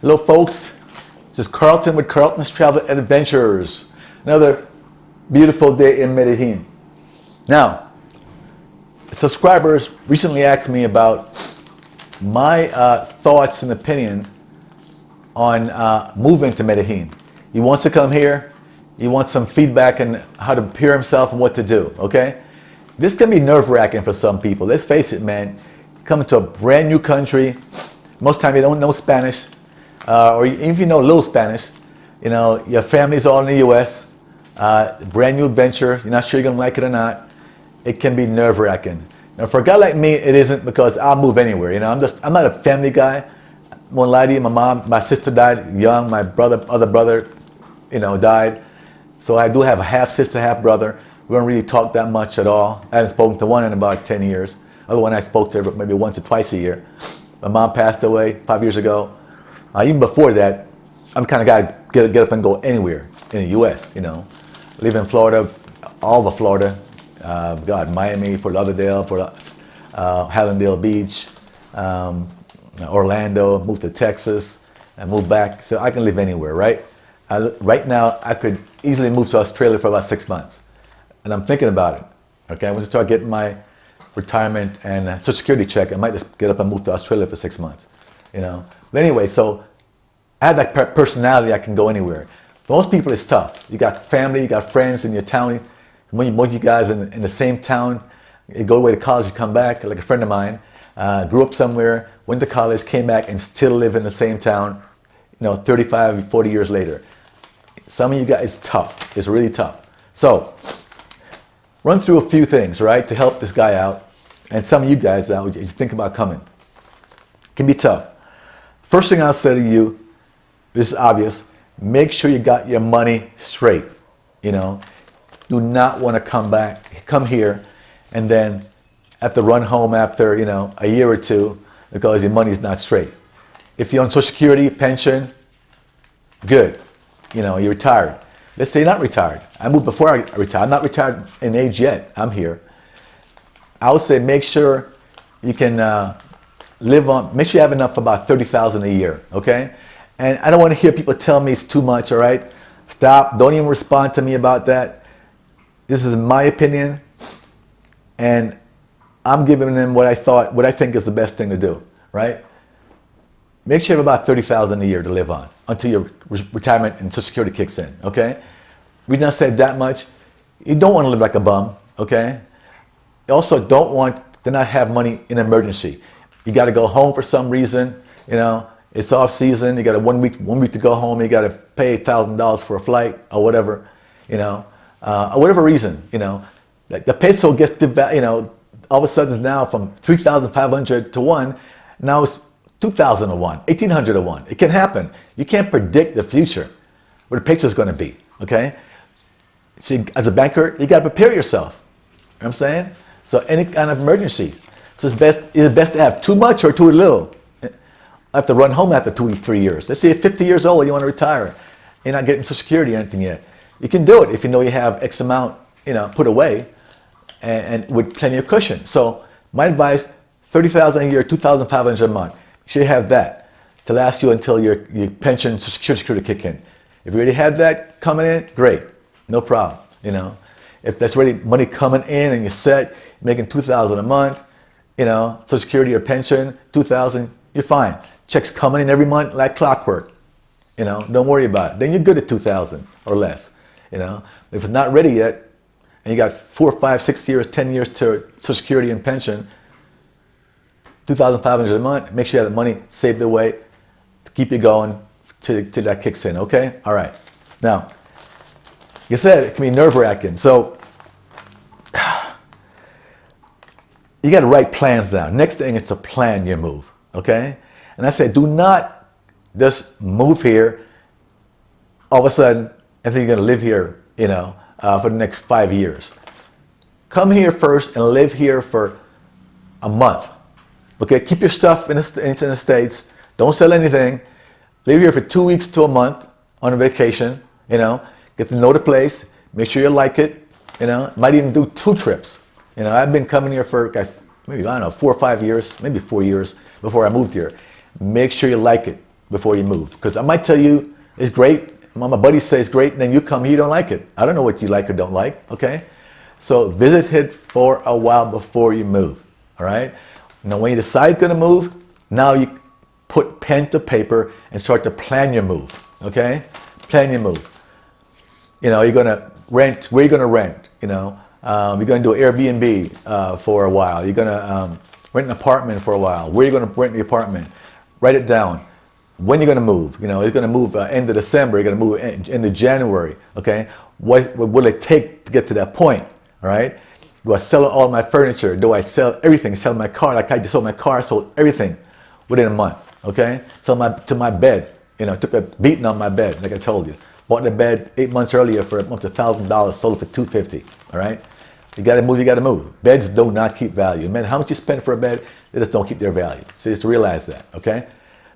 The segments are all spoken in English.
Hello folks, this is Carlton with Carlton's Travel Adventures. Another beautiful day in Medellin. Now, subscribers recently asked me about my thoughts and opinion on moving to Medellin. He wants to come here. He wants some feedback on how to prepare himself and what to do, okay? This can be nerve-wracking for some people. Let's face it, man. Coming to a brand new country, most time you don't know Spanish, or even if you know a little Spanish, you know, your family's all in the US, brand new adventure, you're not sure you're gonna like it or not. It can be nerve-wracking. Now for a guy like me, it isn't, because I'll move anywhere, you know. I'm not a family guy. I won't lie to you, my sister died young, my other brother, you know, died. So I do have a half sister, half brother. We don't really talk that much at all. I haven't spoken to one in about 10 years. The other one I spoke to maybe once or twice a year. My mom passed away 5 years ago. Even before that, I'm the kind of guy to get up and go anywhere in the U.S., you know. I live in Florida, all of Florida. Miami, Fort Lauderdale, Hallandale Beach, Orlando, moved to Texas, and moved back. So I can live anywhere, right? Right now, I could easily move to Australia for about 6 months. And I'm thinking about it, okay? Once I start getting my retirement and Social Security check, I might just get up and move to Australia for 6 months, you know? But anyway, so I have that personality, I can go anywhere. For most people, it's tough. You got family, you got friends in your town. When you guys in the same town, you go away to college, you come back, like a friend of mine, grew up somewhere, went to college, came back, and still live in the same town, you know, 35, 40 years later. Some of you guys, it's tough. It's really tough. So, run through a few things, right, to help this guy out, and some of you guys out, you think about coming. It can be tough. First thing I'll say to you, this is obvious, make sure you got your money straight, you know. Do not want to come here, and then have to run home after, you know, a year or two because your money's not straight. If you're on Social Security, pension, good. You know, you're retired. Let's say you're not retired. I moved before I retired. I'm not retired in age yet. I'm here. I would say make sure you can make sure you have enough for about $30,000 a year, okay? And I don't want to hear people tell me it's too much, all right? Stop. Don't even respond to me about that. This is my opinion, and I'm giving them what I think is the best thing to do, right? Make sure you have about $30,000 a year to live on until your retirement and Social Security kicks in, okay? We not said that much. You don't want to live like a bum, okay? You also don't want to not have money in an emergency. You got to go home for some reason, you know, it's off season, you got a one week to go home, you got to pay $1,000 for a flight or whatever, you know, or whatever reason, you know. Like the peso gets, you know, all of a sudden it's now from 3,500 to 1, now it's 2,000 to 1, 1,800 to 1. It can happen. You can't predict the future, where the peso is going to be, okay? So as a banker, you got to prepare yourself. You know what I'm saying? So any kind of emergency. So it's best to have too much or too little. I have to run home after 2 or 3 years. Let's say you're 50 years old, you want to retire. You're not getting Social Security or anything yet. You can do it if you know you have X amount, you know, put away, and with plenty of cushion. So my advice, $30,000 a year, $2,500 a month. You should have that to last you until your pension, Social Security kick in. If you already have that coming in, great, no problem. You know, if that's already money coming in and you're set, making $2,000 a month, you know, Social Security or pension, $2,000, you're fine. Checks coming in every month like clockwork. You know, don't worry about it. Then you're good at $2,000 or less. You know, if it's not ready yet, and you got 4, 5, 6 years, 10 years to Social Security and pension, $2,500 a month, make sure you have the money saved away to keep you going till that kicks in, okay? All right. Now, like I said, it can be nerve-wracking. So, you got to write plans down. Next thing is to plan your move, okay? And I said, do not just move here all of a sudden and think you're going to live here, you know, for the next 5 years. Come here first and live here for a month. Okay, keep your stuff in the States. Don't sell anything. Live here for 2 weeks to a month on a vacation, you know. Get to know the place. Make sure you like it, you know. Might even do 2 trips. You know, I've been coming here for maybe, I don't know, 4 or 5 years, maybe 4 years before I moved here. Make sure you like it. before you move. Because I might tell you it's great, my buddy says it's great, and then you come here, you don't like it. I don't know what you like or don't like, okay? So visit it for a while before you move, all right? Now when you decide you're gonna move, now you put pen to paper and start to plan your move, okay? Plan your move. You know, you're gonna rent, where you're gonna rent, you know? You're gonna do an Airbnb for a while. You're gonna rent an apartment for a while. Where you're gonna rent the apartment? Write it down. When you're gonna move, you know, you're gonna move end of December, you're gonna move into January, okay? What will it take to get to that point, all right? Do I sell all my furniture? Do I sell everything? Sell my car? Like I just sold my car, sold everything within a month, okay? Sold my bed, you know, took a beating on my bed, like I told you. Bought the bed 8 months earlier for almost $1,000, sold it for $250, all right? You gotta move, you gotta move. Beds do not keep value. No matter how much you spend for a bed, they just don't keep their value. So just realize that, okay?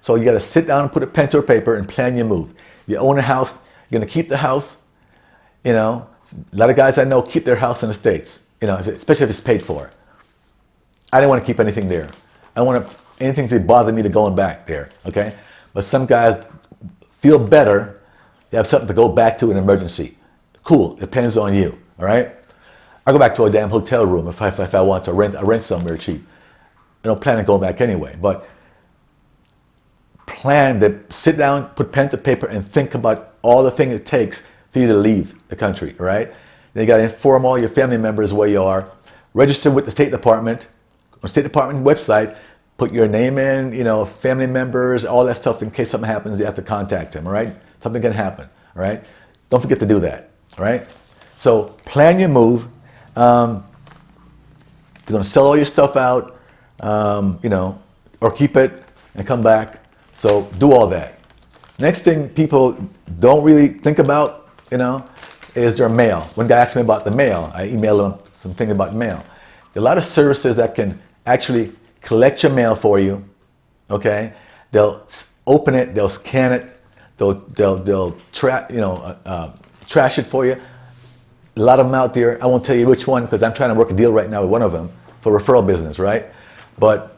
So you gotta sit down and put a pen to paper and plan your move. You own a house, you're gonna keep the house, you know. A lot of guys I know keep their house in the States, you know, especially if it's paid for. I didn't want to keep anything there. I don't want anything to bother me to going back there, okay? But some guys feel better, they have something to go back to in an emergency. Cool, depends on you, all right? I go back to a damn hotel room if I want to rent somewhere cheap. I don't plan on going back anyway, but plan to sit down, put pen to paper, and think about all the things it takes for you to leave the country, all right? Then you got to inform all your family members where you are. Register with the State Department. On the State Department website, put your name in, you know, family members, all that stuff in case something happens, you have to contact them, all right? Something can happen, all right? Don't forget to do that, all right? So plan your move. You're going to sell all your stuff out, you know, or keep it and come back. So do all that. Next thing people don't really think about, you know, is their mail. One guy asked me about the mail. I emailed him something about mail. There are a lot of services that can actually collect your mail for you, okay? They'll open it, they'll scan it, they'll trash it for you. A lot of them out there. I won't tell you which one because I'm trying to work a deal right now with one of them for referral business, right? But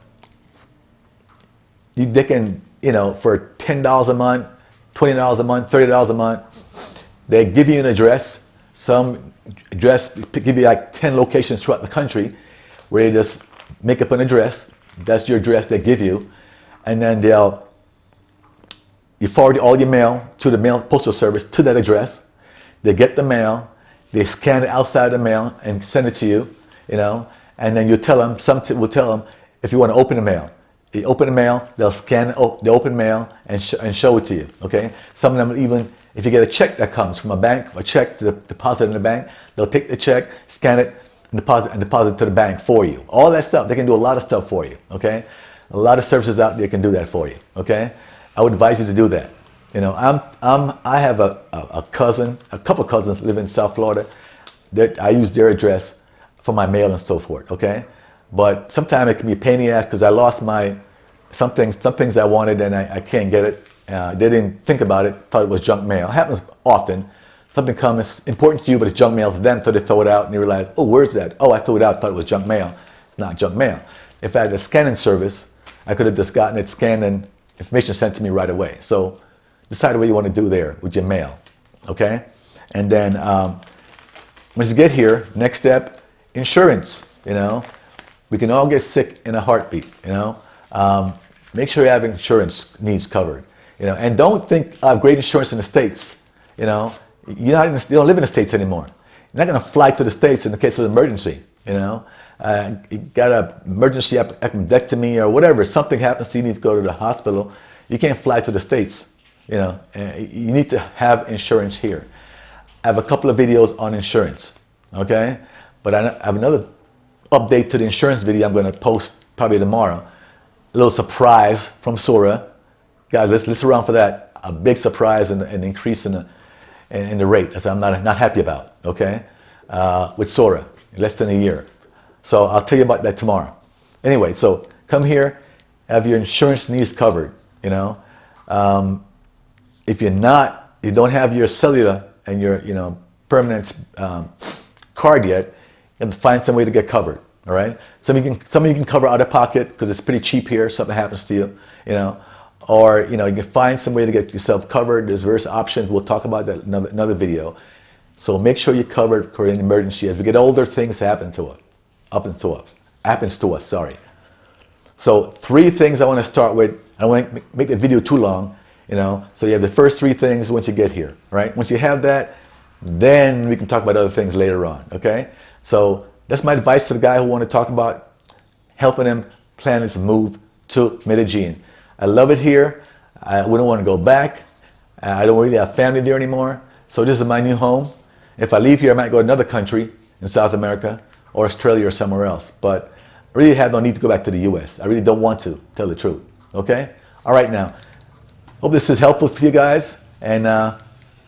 they can, you know, for $10 a month, $20 a month, $30 a month, they give you an address. Some address give you like 10 locations throughout the country where they just make up an address. That's your address they give you, and then you forward all your mail to the mail postal service to that address. They get the mail, they scan it outside the mail and send it to you, you know, and then you tell them, will tell them if you want to open the mail. You open the mail, they'll scan the open mail and show it to you, okay? Some of them even, if you get a check that comes from a bank, a check to deposit in the bank, they'll take the check, scan it, and deposit to the bank for you. All that stuff, they can do a lot of stuff for you, okay? A lot of services out there can do that for you, okay? I would advise you to do that. You know, I have a cousin, a couple cousins live in South Florida. That I use their address for my mail and so forth, okay? But sometimes it can be a pain in the ass because I lost some things I wanted and I can't get it. They didn't think about it, thought it was junk mail. It happens often. Something comes important to you, but it's junk mail to them, so they throw it out and you realize, oh, where's that? Oh, I threw it out, thought it was junk mail. It's not junk mail. If I had a scanning service, I could have just gotten it scanned and information sent to me right away. So decide what you want to do there with your mail, okay? And then once you get here, next step, insurance, you know. We can all get sick in a heartbeat, you know. Make sure you have insurance needs covered, you know. And don't think of great insurance in the States, you know. You don't live in the States anymore. You're not going to fly to the States in the case of an emergency, you know. You got an emergency appendectomy or whatever. Something happens to you, you need to go to the hospital. You can't fly to the States, you know. You need to have insurance here. I have a couple of videos on insurance, okay. But I have another update to the insurance video I'm going to post probably tomorrow. A little surprise from Sora. Guys, let's listen around for that. A big surprise and an increase in the rate that I'm not happy about, okay? With Sora, in less than a year. So I'll tell you about that tomorrow. Anyway, so come here, have your insurance needs covered, you know? If you don't have your cellular and your, you know, permanent card yet, you have to find some way to get covered, all right? Some of you can cover out of pocket because it's pretty cheap here, something happens to you, you know? or you can find some way to get yourself covered. There's various options. We'll talk about that in another video. So make sure you're covered for an emergency. As we get older, things happen to us. Happens to us, sorry. So 3 things I want to start with. I don't want to make the video too long, So you have the first 3 things once you get here, right? Once you have that, then we can talk about other things later on, okay? So that's my advice to the guy who want to talk about helping him plan his move to Medellin. I love it here. I wouldn't want to go back. I don't really have family there anymore. So this is my new home. If I leave here, I might go to another country in South America or Australia or somewhere else. But I really have no need to go back to the US. I really don't want to, tell the truth. Okay? All right now. Hope this is helpful for you guys. And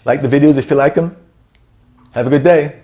like the videos if you like them. Have a good day.